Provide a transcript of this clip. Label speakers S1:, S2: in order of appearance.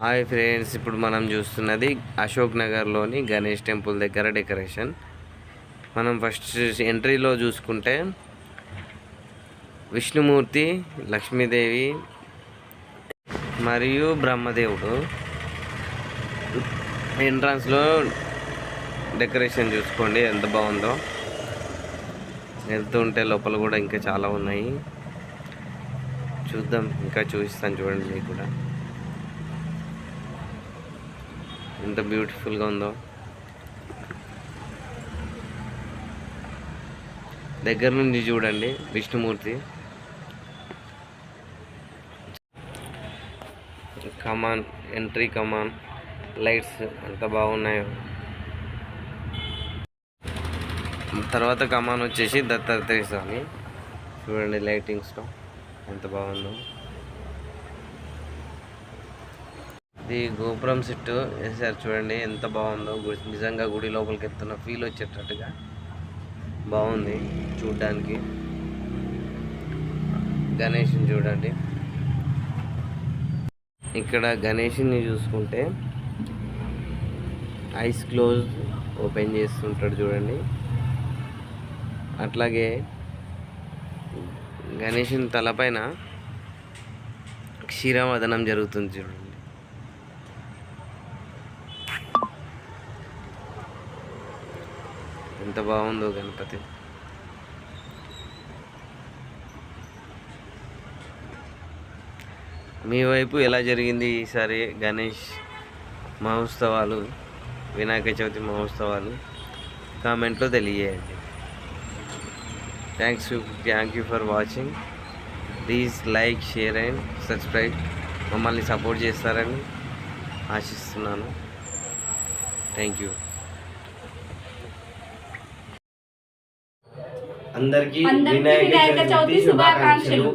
S1: Hi friends, ఇప్పుడు మనం చూస్తున్నది అశోక్ నగర్లోని గణేష్ టెంపుల్ దగ్గర డెకరేషన్. మనం ఫస్ట్ ఎంట్రీలో చూసుకుంటే విష్ణుమూర్తి, లక్ష్మీదేవి మరియు బ్రహ్మదేవుడు. ఎంట్రన్స్లో డెకరేషన్ చూసుకోండి ఎంత బాగుందో. వెళ్తుంటే లోపల కూడా ఇంకా చాలా ఉన్నాయి, చూద్దాం. ఇంకా చూపిస్తాను చూడండి మీకు కూడా ఎంత బ్యూటిఫుల్గా ఉందో. దగ్గర నుంచి చూడండి విష్ణుమూర్తి. కమాన్, ఎంట్రీ కమాన్, లైట్స్ ఎంత బాగున్నాయో. తర్వాత కమాన్ వచ్చేసి దత్తాత్రేయ స్వామి. చూడండి లైటింగ్స్తో ఎంత బాగుందో. ఇది గోపురం సెట్టు వేసారు, చూడండి ఎంత బాగుందో. నిజంగా గుడి లోపలికి ఎత్తున్న ఫీల్ వచ్చేటట్టుగా బాగుంది చూడ్డానికి. గణేష్ని చూడండి. ఇక్కడ గణేష్ని చూసుకుంటే ఐస్ క్లోజ్ ఓపెన్ చేస్తుంటాడు చూడండి. అట్లాగే గణేష్ని తలపైన క్షీరవదనం జరుగుతుంది చూడండి. ఎంత బాగుందో గణపతి. మీ వైపు ఎలా జరిగింది ఈసారి గణేష్ మహోత్సవాలు, వినాయక చవితి మహోత్సవాలు? కామెంట్లో తెలియజేయండి. Thank you for watching. Please like, share and subscribe. మమ్మల్ని సపోర్ట్ చేస్తారని ఆశిస్తున్నాను. Thank you. అందరికీ వినాయక చవితి శుభాకాంక్షలు.